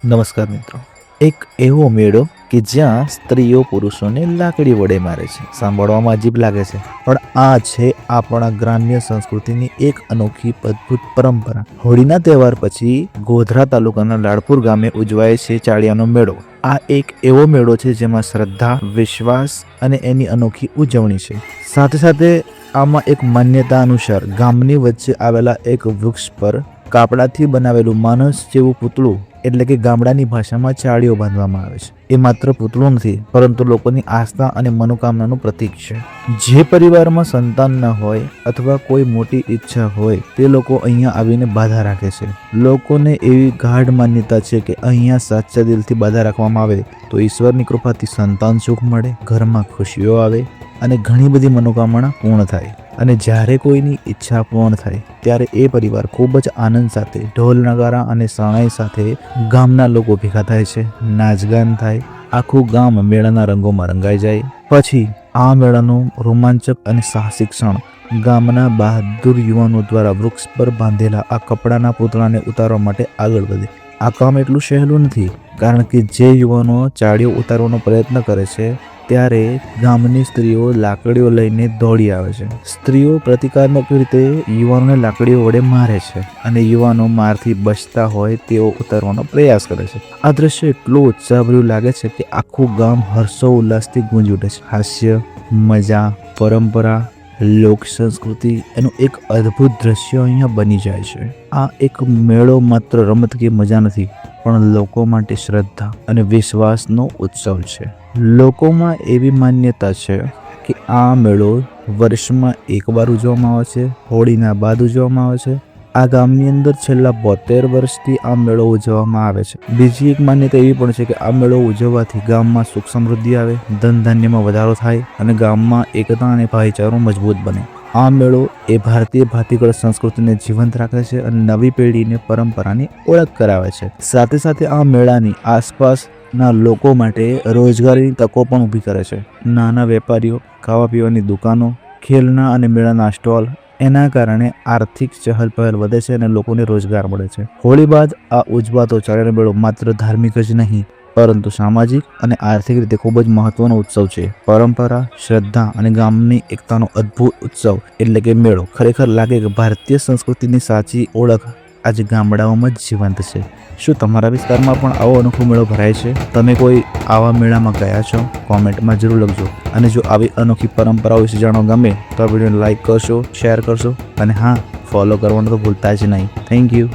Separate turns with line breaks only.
નમસ્કાર મિત્રો, એક એવો મેળો કે જ્યાં સ્ત્રીઓ પુરુષોને લાકડી વડે મારે છે. સાંભળવામાં અજીબ લાગે છે, પણ આ છે આપણા ગ્રામ્ય સંસ્કૃતિની એક અનોખી અદ્ભુત પરંપરા. હોળીના તહેવાર પછી ગોધરા તાલુકાના લાડપુર ગામે ઉજવાય છે ચાળિયાનો મેળો. આ એક એવો મેળો છે જેમાં શ્રદ્ધા, વિશ્વાસ અને એની અનોખી ઉજવણી છે. સાથે સાથે આમાં એક માન્યતા અનુસાર ગામની વચ્ચે આવેલા એક વૃક્ષ પર કાપડાથી બનાવેલું માણસ જેવું પૂતળું, એટલે કે ગામડાની ભાષામાં ચાળીઓ બાંધવામાં આવે છે. એ માત્ર પૂતળું નથી, પરંતુ લોકોની આસ્થા અને મનોકામનાનું પ્રતીક છે. જે પરિવારમાં સંતાન ન હોય અથવા કોઈ મોટી ઈચ્છા હોય તે લોકો અહીંયા આવીને બાધા રાખે છે. લોકોને એવી ગાઢ માન્યતા છે કે અહીંયા સાચા દિલથી બાધા રાખવામાં આવે તો ઈશ્વરની કૃપાથી સંતાન સુખ મળે, ઘરમાં ખુશીઓ આવે અને ઘણી બધી મનોકામના પૂર્ણ થાય. અને જ્યારે કોઈની ઈચ્છા પૂર્ણ થાય ત્યારે એ પરિવાર ખૂબ જ આનંદ સાથે ઢોલ નગારા અને શરણાઈ સાથે ગામના લોકો ભેગા થાય છે, નાચગાન થાય, આખું ગામ મેળાના રંગોમાં રંગાઈ જાય. પછી આ મેળાનું રોમાંચક અને સાહસિક ક્ષણ ગામના બહાદુર યુવાનો દ્વારા વૃક્ષ પર બાંધેલા આ કપડાના પૂતળાને ઉતારવા માટે આગળ વધે. આ કામ એટલું સહેલું નથી, કારણ કે જે યુવાનો ચાળીઓ ઉતારવાનો પ્રયત્ન કરે છે ત્યારે ગામની સ્ત્રીઓ લાકડીઓ લઈને દોડી આવે છે. સ્ત્રીઓ પ્રતિકાત્મક રીતે યુવાનોને લાકડીઓ વડે મારે છે અને યુવાનો મારથી બચતા હોય તેઓ ઉતારવાનો પ્રયાસ કરે છે. આ દ્રશ્ય એટલું ઉત્સાહભર્યું લાગે છે કે આખું ગામ હર્ષો ઉલ્લાસથી ગુંજી ઉઠે છે. હાસ્ય, મજા, પરંપરા, લોક સંસ્કૃતિ એનું એક અદ્ભુત દ્રશ્ય અહીંયા બની જાય છે. આ એક મેળો માત્ર રમત કે મજા નથી, પણ લોકો માટે શ્રદ્ધા અને વિશ્વાસનો ઉત્સવ છે. લોકોમાં એવી માન્યતા છે કે આ મેળો વર્ષમાં એકવાર ઉજવવામાં આવે છે, હોળીના બાદ ઉજવવામાં આવે છે. આ ગામની અંદર છેલ્લા 72 વર્ષથી આ મેળો ઉજવવામાં આવે છે. બીજી એક માન્યતા એવી પણ છે કે આ મેળો ઉજવવાથી ગામમાં સુખ સમૃદ્ધિ આવે, ધન ધાન્યમાં વધારો થાય અને ગામમાં એકતા અને ભાઈચારો મજબૂત બને. આ મેળો એ ભારતીય ભાતીગળ સંસ્કૃતિને જીવંત રાખે છે અને નવી પેઢીને પરંપરાની ઓળખ કરાવે છે. સાથે સાથે આ મેળાની આસપાસ ના લોકો માટે રોજગારીની તકો પણ ઊભી કરે છે. નાના વેપારીઓ, ખાવા પીવાની દુકાનો, ખેલના અને મેળાના સ્ટોલ, એના કારણે આર્થિક ચહલપહલ વધે છે અને લોકોને રોજગાર મળે છે. હોળી બાદ આ ઉજવાતો ચાળિયાનો મેળો માત્ર ધાર્મિક જ નહીં, પરંતુ સામાજિક અને આર્થિક રીતે ખૂબ જ મહત્વનો ઉત્સવ છે. પરંપરા, શ્રદ્ધા અને ગામની એકતાનો અદ્ભુત ઉત્સવ એટલે કે મેળો ખરેખર લાગે કે ભારતીય સંસ્કૃતિની સાચી ઓળખ આજે ગામડાઓમાં જ જીવંત છે. શું તમારા વિસ્તારમાં પણ આવો અનોખો મેળો ભરાય છે? તમે કોઈ આવા મેળામાં ગયા છો? કોમેન્ટમાં જરૂર લખજો. અને જો આવી અનોખી પરંપરાઓ વિશે જાણવા ગમે તો આ વિડીયોને લાઈક કરશો, શેર કરશો અને હા, ફોલો કરવાનું તો ભૂલતા જ નહીં. Thank you.